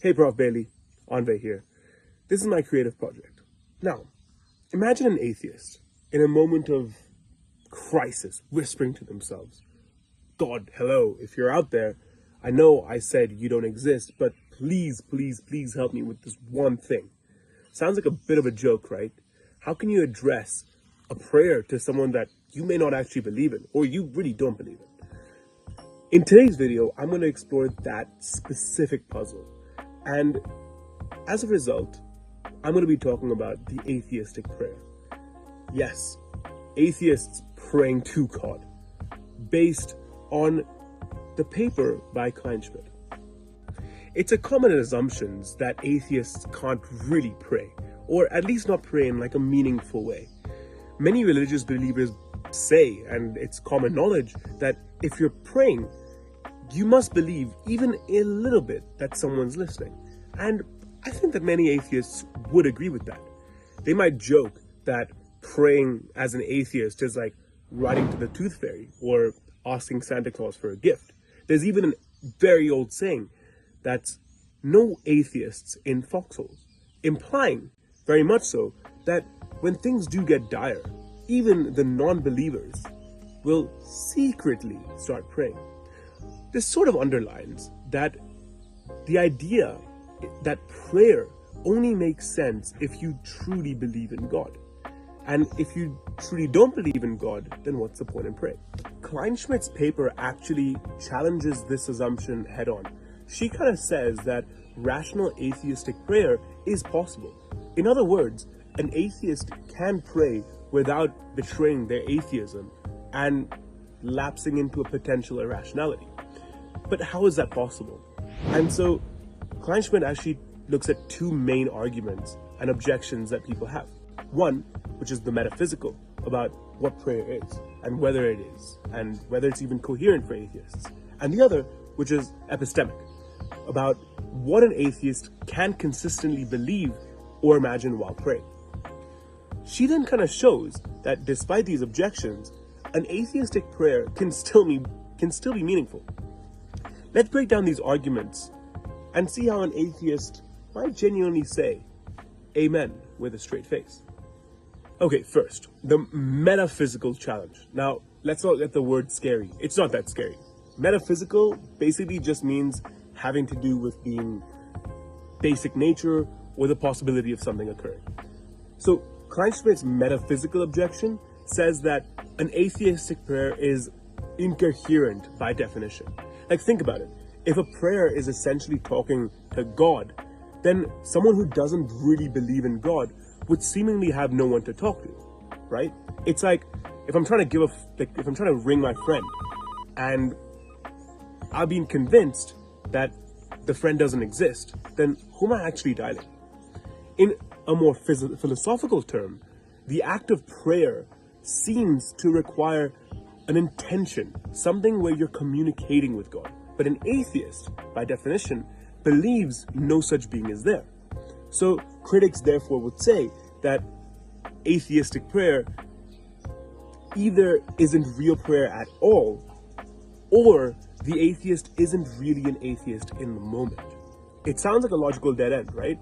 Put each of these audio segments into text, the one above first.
Hey Prof Bailey, Anve here. This is my creative project. Now, imagine an atheist in a moment of crisis whispering to themselves, God, hello, if you're out there, I know I said you don't exist, but please, please, please help me with this one thing. Sounds like a bit of a joke, right? How can you address a prayer to someone that you may not actually believe in, or you really don't believe in? In today's video, I'm going to explore that specific puzzle. And as a result, I'm going to be talking about the atheistic prayer. Yes, atheists praying to God, based on the paper by Kleinschmidt. It's a common assumption that atheists can't really pray, or at least not pray in like a meaningful way. Many religious believers say, and it's common knowledge, that if you're praying, you must believe even a little bit that someone's listening. And I think that many atheists would agree with that. They might joke that praying as an atheist is like writing to the tooth fairy or asking Santa Claus for a gift. There's even a very old saying that's no atheists in foxholes, implying very much so that when things do get dire, even the non-believers will secretly start praying. This sort of underlines that the idea that prayer only makes sense if you truly believe in God. And if you truly don't believe in God, then what's the point in praying? Kleinschmidt's paper actually challenges this assumption head on. She kind of says that rational atheistic prayer is possible. In other words, an atheist can pray without betraying their atheism and lapsing into a potential irrationality. But how is that possible? And so Kleinschmidt actually looks at two main arguments and objections that people have. One, which is the metaphysical, about what prayer is and whether it is and whether it's even coherent for atheists. And the other, which is epistemic, about what an atheist can consistently believe or imagine while praying. She then kind of shows that despite these objections, an atheistic prayer can still be meaningful. Let's break down these arguments and see how an atheist might genuinely say amen with a straight face. Okay, first, the metaphysical challenge. Now, let's not let the word scary. It's not that scary. Metaphysical basically just means having to do with being basic nature or the possibility of something occurring. So Kleinschmidt's metaphysical objection says that an atheistic prayer is incoherent by definition. Like, think about it. If a prayer is essentially talking to God, then someone who doesn't really believe in God would seemingly have no one to talk to, right? It's like if I'm trying to ring my friend and I've been convinced that the friend doesn't exist, then who am I actually dialing? In a more philosophical term, the act of prayer seems to require an intention, something where you're communicating with God. But an atheist, by definition, believes no such being is there. So critics therefore would say that atheistic prayer either isn't real prayer at all, or the atheist isn't really an atheist in the moment. It sounds like a logical dead end, right?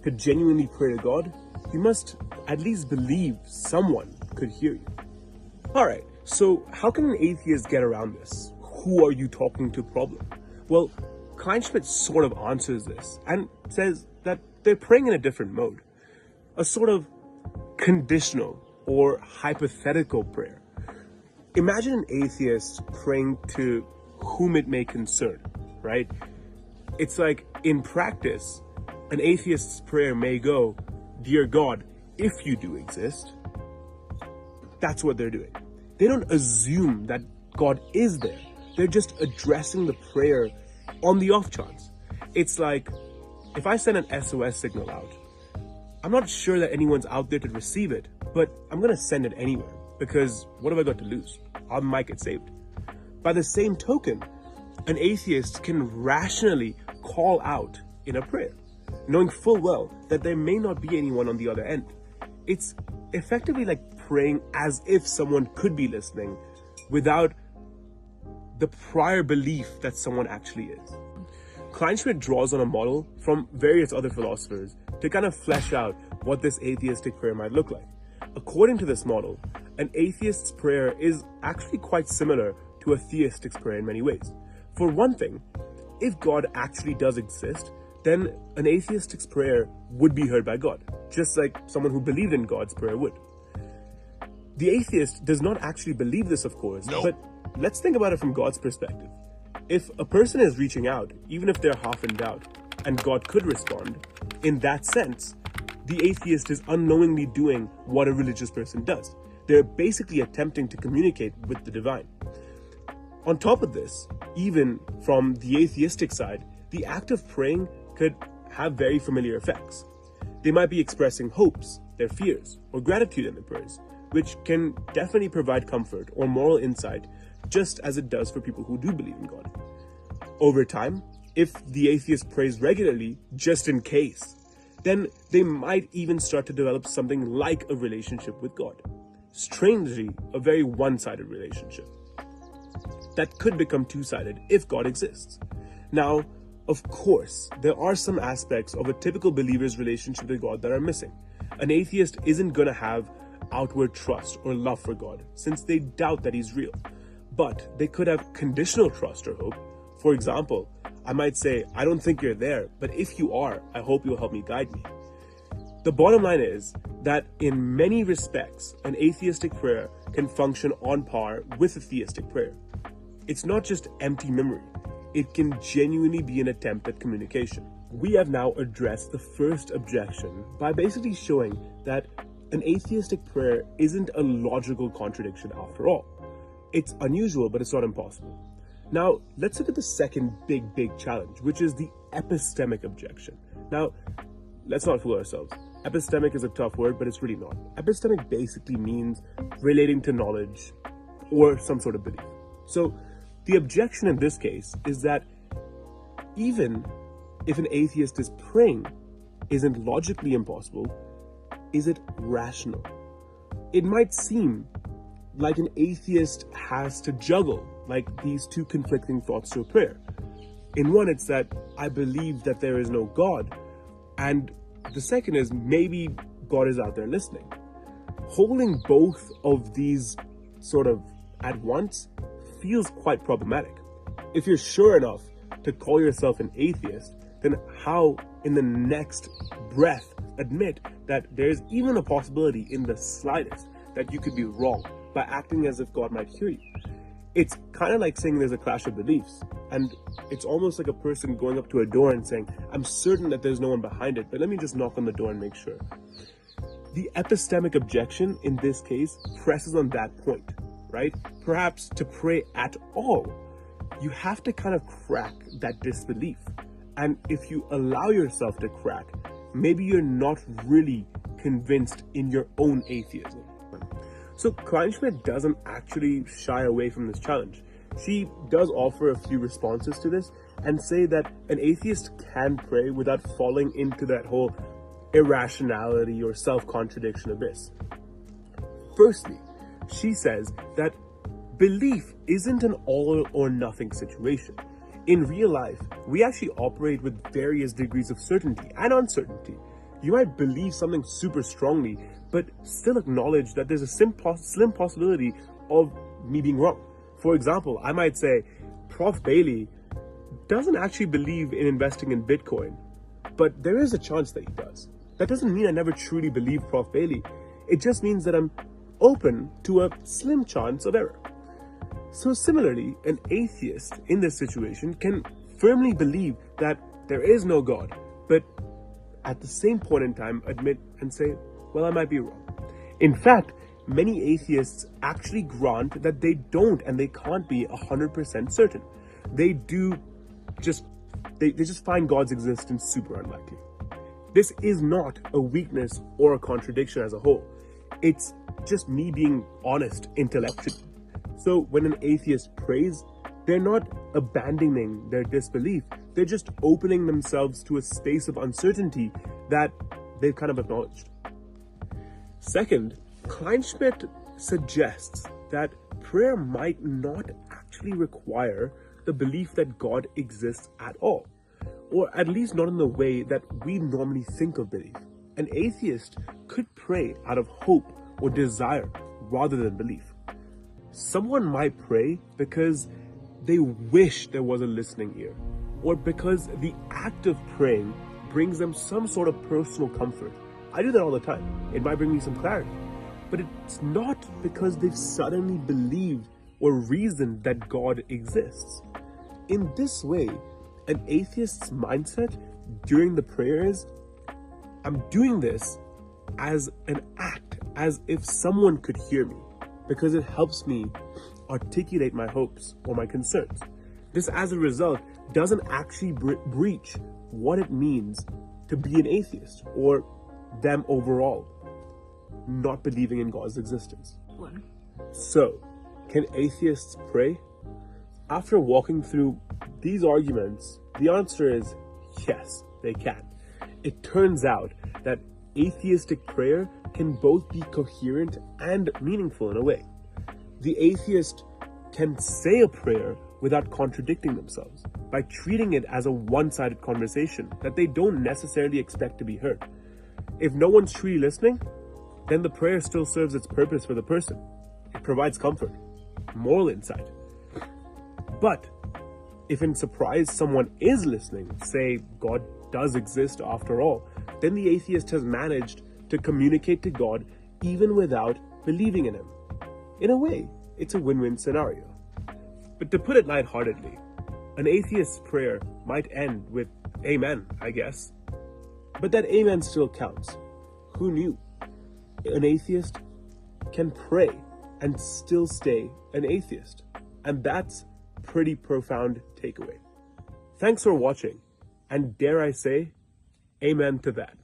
To genuinely pray to God, you must at least believe someone could hear you. Alright, so how can an atheist get around this? Who are you talking to problem? Well, Kleinschmidt sort of answers this and says that they're praying in a different mode. A sort of conditional or hypothetical prayer. Imagine an atheist praying to whom it may concern, right? It's like in practice, an atheist's prayer may go, "Dear God, if you do exist." That's what they're doing. They don't assume that God is there. They're just addressing the prayer on the off chance. It's like if I send an SOS signal out, I'm not sure that anyone's out there to receive it, but I'm gonna send it anyway, because what have I got to lose? I might get saved. By the same token, an atheist can rationally call out in a prayer, knowing full well that there may not be anyone on the other end. It's effectively like praying as if someone could be listening without the prior belief that someone actually is. Kleinschmidt draws on a model from various other philosophers to kind of flesh out what this atheistic prayer might look like. According to this model, an atheist's prayer is actually quite similar to a theistic's prayer in many ways. For one thing, if God actually does exist, then an atheistic's prayer would be heard by God, just like someone who believed in God's prayer would. The atheist does not actually believe this, of course, but let's think about it from God's perspective. If a person is reaching out, even if they're half in doubt, and God could respond, in that sense, the atheist is unknowingly doing what a religious person does. They're basically attempting to communicate with the divine. On top of this, even from the atheistic side, the act of praying could have very familiar effects. They might be expressing hopes, their fears, or gratitude in their prayers, which can definitely provide comfort or moral insight, just as it does for people who do believe in God. Over time, if the atheist prays regularly, just in case, then they might even start to develop something like a relationship with God. Strangely, a very one-sided relationship that could become two-sided if God exists. Now, of course, there are some aspects of a typical believer's relationship with God that are missing. An atheist isn't going to have outward trust or love for God, since they doubt that He's real. But they could have conditional trust or hope. For example, I might say, I don't think you're there, but if you are, I hope you'll help me guide me. The bottom line is that in many respects, an atheistic prayer can function on par with a theistic prayer. It's not just empty memory. It can genuinely be an attempt at communication. We have now addressed the first objection by basically showing that an atheistic prayer isn't a logical contradiction after all. It's unusual, but it's not impossible. Now, let's look at the second big challenge, which is the epistemic objection. Now, let's not fool ourselves. Epistemic is a tough word, but it's really not. Epistemic basically means relating to knowledge or some sort of belief. So, the objection in this case is that even if an atheist is praying isn't logically impossible, is it rational? It might seem like an atheist has to juggle like these two conflicting thoughts to a prayer. In one, it's that I believe that there is no God, and the second is maybe God is out there listening. Holding both of these sort of at once feels quite problematic. If you're sure enough to call yourself an atheist, then how in the next breath admit that there's even a possibility in the slightest that you could be wrong by acting as if God might hear you? It's kind of like saying there's a clash of beliefs, and it's almost like a person going up to a door and saying, I'm certain that there's no one behind it, but let me just knock on the door and make sure. The epistemic objection in this case presses on that point, right? Perhaps to pray at all, you have to kind of crack that disbelief. And if you allow yourself to crack, maybe you're not really convinced in your own atheism. So Kleinschmidt doesn't actually shy away from this challenge. She does offer a few responses to this and say that an atheist can pray without falling into that whole irrationality or self-contradiction abyss. Firstly, she says that belief isn't an all or nothing situation. In real life, we actually operate with various degrees of certainty and uncertainty. You might believe something super strongly, but still acknowledge that there's a slim possibility of me being wrong. For example, I might say, Prof. Bailey doesn't actually believe in investing in Bitcoin, but there is a chance that he does. That doesn't mean I never truly believe Prof. Bailey. It just means that I'm open to a slim chance of error. So similarly, an atheist in this situation can firmly believe that there is no God, but at the same point in time admit and say, well, I might be wrong. In fact, many atheists actually grant that they don't and they can't be 100% certain. They just find God's existence super unlikely. This is not a weakness or a contradiction as a whole. It's just me being honest intellectually. So when an atheist prays, they're not abandoning their disbelief. They're just opening themselves to a space of uncertainty that they've kind of acknowledged. Second, Kleinschmidt suggests that prayer might not actually require the belief that God exists at all. or at least not in the way that we normally think of belief. An atheist could pray out of hope or desire rather than belief. Someone might pray because they wish there was a listening ear, or because the act of praying brings them some sort of personal comfort. I do that all the time. It might bring me some clarity. But it's not because they've suddenly believed or reasoned that God exists. In this way, an atheist's mindset during the prayer is, I'm doing this as an act, as if someone could hear me, because it helps me articulate my hopes or my concerns. This, as a result, doesn't actually breach what it means to be an atheist, or them overall not believing in God's existence. So, can atheists pray? After walking through these arguments, the answer is yes, they can. It turns out that atheistic prayer can both be coherent and meaningful in a way. The atheist can say a prayer without contradicting themselves, by treating it as a one-sided conversation that they don't necessarily expect to be heard. If no one's truly listening, then the prayer still serves its purpose for the person. It provides comfort, moral insight. But if in surprise someone is listening, say God does exist after all, then the atheist has managed to communicate to God even without believing in him. In a way, it's a win-win scenario. But to put it lightheartedly, an atheist's prayer might end with amen, I guess. But that amen still counts. Who knew? An atheist can pray and still stay an atheist. And that's a pretty profound takeaway. Thanks for watching, and dare I say, amen to that.